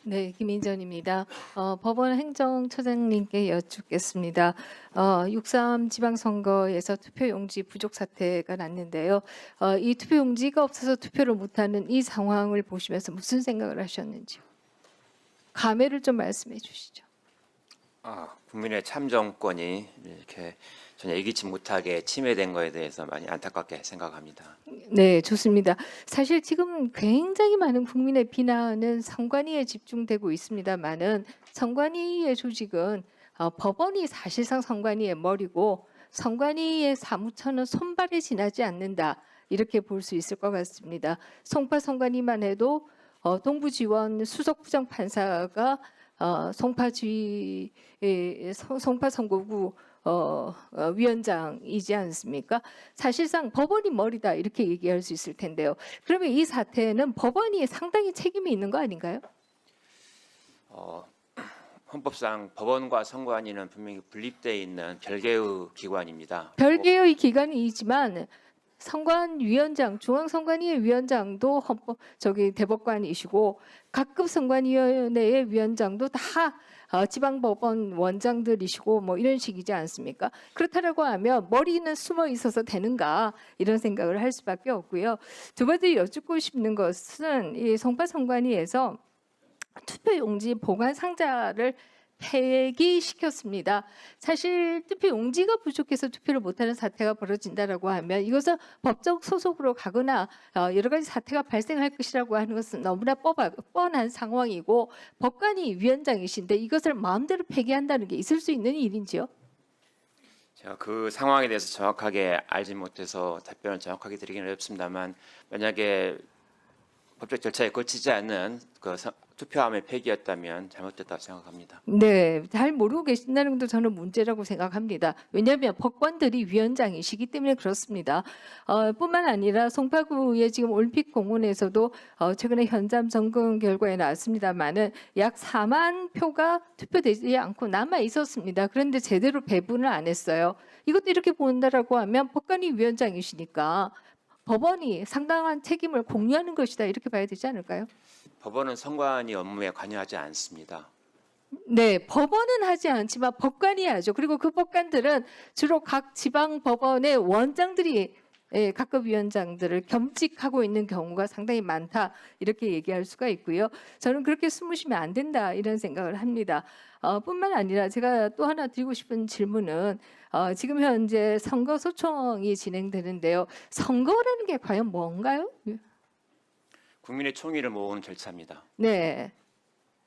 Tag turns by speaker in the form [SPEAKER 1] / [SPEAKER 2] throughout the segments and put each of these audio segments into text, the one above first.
[SPEAKER 1] 네, 김인전입니다. 법원 행정처장님께 여쭙겠습니다. 6.3 지방선거에서 투표용지 부족 사태가 났는데요. 이 투표용지가 없어서 투표를 못하는 이 상황을 보시면서 무슨 생각을 하셨는지요? 감회를 좀 말씀해 주시죠.
[SPEAKER 2] 국민의 참정권이 이렇게 전혀 예기치 못하게 침해된 거에 대해서 많이 안타깝게 생각합니다.
[SPEAKER 1] 네, 좋습니다. 사실 지금 굉장히 많은 국민의 비난은 선관위에 집중되고 있습니다만은 선관위의 조직은 법원이 사실상 선관위의 머리고 선관위의 사무처는 손발이 지나지 않는다 이렇게 볼 수 있을 것 같습니다. 송파 선관위만 해도 동부지원 수석부장판사가 송파 선거구 위원장이지 않습니까? 사실상 법원이 머리다 이렇게 얘기할 수 있을 텐데요. 그러면 이 사태는 법원이 상당히 책임이 있는 거 아닌가요?
[SPEAKER 2] 헌법상 법원과 선관위는 분명히 분립되어 있는 별개의 기관입니다.
[SPEAKER 1] 별개의 기관이지만 선관위원장, 중앙선관위의 위원장도 대법관이시고 각급 선관위원회의 위원장도 다 지방법원 원장들이시고 뭐 이런 식이지 않습니까? 그렇다라고 하면 머리는 숨어 있어서 되는가 이런 생각을 할 수밖에 없고요. 두 번째 여쭙고 싶은 것은 이 송파 선관위에서 투표용지 보관 상자를 폐기시켰습니다. 사실 투표용지가 부족해서 투표를 못하는 사태가 벌어진다라고 하면 이것은 법적 소속으로 가거나 여러 가지 사태가 발생할 것이라고 하는 것은 너무나 뻔한 상황이고 법관이 위원장이신데 이것을 마음대로 폐기한다는 게 있을 수 있는 일인지요?
[SPEAKER 2] 제가 그 상황에 대해서 정확하게 알지 못해서 답변을 정확하게 드리기는 어렵습니다만 만약에 법적 절차에 거치지 않는 투표함의 폐기였다면 잘못됐다고 생각합니다.
[SPEAKER 1] 네, 잘 모르고 계신다는 것도 저는 문제라고 생각합니다. 왜냐하면 법관들이 위원장이시기 때문에 그렇습니다. 뿐만 아니라 송파구의 지금 올림픽공원에서도 최근에 현장 점검 결과에 나왔습니다만은 약 4만 표가 투표되지 않고 남아 있었습니다. 그런데 제대로 배분을 안 했어요. 이것도 이렇게 본다라고 하면 법관이 위원장이시니까 법원이 상당한 책임을 공유하는 것이다 이렇게 봐야 되지 않을까요?
[SPEAKER 2] 법원은 선관위 업무에 관여하지 않습니다.
[SPEAKER 1] 네, 법원은 하지 않지만 법관이 하죠. 그리고 그 법관들은 주로 각 지방 법원의 원장들이 각급 위원장들을 겸직하고 있는 경우가 상당히 많다 이렇게 얘기할 수가 있고요. 저는 그렇게 숨으시면 안 된다 이런 생각을 합니다. 뿐만 아니라 제가 또 하나 드리고 싶은 질문은 지금 현재 선거 소청이 진행되는데요. 선거라는 게 과연 뭔가요?
[SPEAKER 2] 국민의 총의를 모으는 절차입니다.
[SPEAKER 1] 네.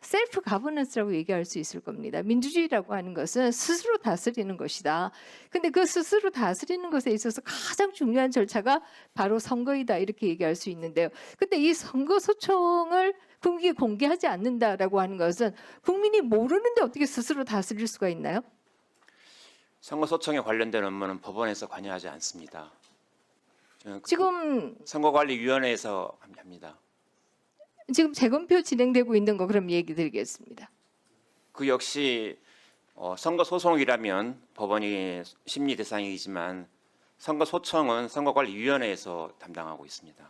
[SPEAKER 1] 셀프 가버넌스라고 얘기할 수 있을 겁니다. 민주주의라고 하는 것은 스스로 다스리는 것이다. 근데 그 스스로 다스리는 것에 있어서 가장 중요한 절차가 바로 선거이다 이렇게 얘기할 수 있는데요. 근데 이 선거 소청을 국민이 공개하지 않는다라고 하는 것은 국민이 모르는데 어떻게 스스로 다스릴 수가 있나요?
[SPEAKER 2] 선거 소청에 관련된 업무는 법원에서 관여하지 않습니다.
[SPEAKER 1] 지금
[SPEAKER 2] 선거관리위원회에서 합니다.
[SPEAKER 1] 재검표 진행되고 있는 거 그럼 얘기 드리겠습니다.
[SPEAKER 2] 그 역시 선거 소송이라면 법원이 심리 대상이지만 선거 소청은 선거관리위원회에서 담당하고 있습니다.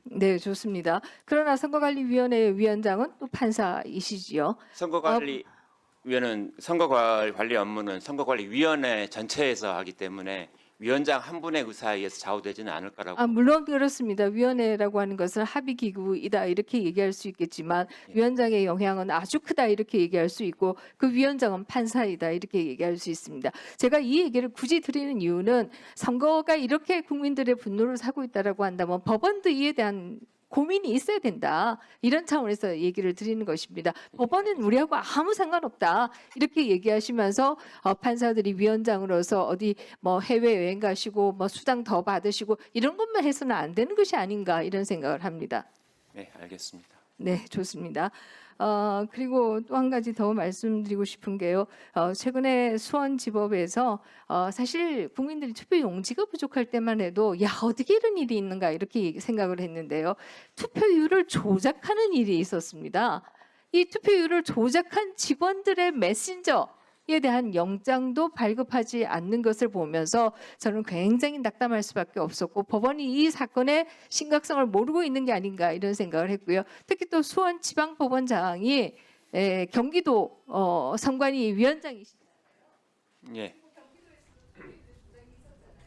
[SPEAKER 1] 네, 좋습니다. 그러나 선거관리위원회 위원장은 또 판사이시지요.
[SPEAKER 2] 선거관리위원회는 선거관리 업무는 선거관리위원회 전체에서 하기 때문에 위원장 한 분의 의사에 의해서 좌우되지는 않을 거라고.
[SPEAKER 1] 물론 그렇습니다. 위원회라고 하는 것은 합의기구이다 이렇게 얘기할 수 있겠지만 위원장의 영향은 아주 크다 이렇게 얘기할 수 있고 그 위원장은 판사이다 이렇게 얘기할 수 있습니다. 제가 이 얘기를 굳이 드리는 이유는 선거가 이렇게 국민들의 분노를 사고 있다라고 한다면 법원도 이에 대한 고민이 있어야 된다. 이런 차원에서 얘기를 드리는 것입니다. 법원은 우리하고 아무 상관없다. 이렇게 얘기하시면서 판사들이 위원장으로서 어디 뭐 해외여행 가시고 뭐 수당 더 받으시고 이런 것만 해서는 안 되는 것이 아닌가 이런 생각을 합니다.
[SPEAKER 2] 네, 알겠습니다.
[SPEAKER 1] 네, 좋습니다. 그리고 또 한 가지 더 말씀드리고 싶은 게요. 최근에 수원지법에서 사실 국민들이 투표 용지가 부족할 때만 해도 야 어떻게 이런 일이 있는가 이렇게 생각을 했는데요. 투표율을 조작하는 일이 있었습니다. 이 투표율을 조작한 직원들의 메신저 이에 대한 영장도 발급하지 않는 것을 보면서 저는 굉장히 낙담할 수밖에 없었고 법원이 이 사건의 심각성을 모르고 있는 게 아닌가 이런 생각을 했고요. 특히 또 수원지방법원장이 경기도 선관위 위원장이시
[SPEAKER 2] 예.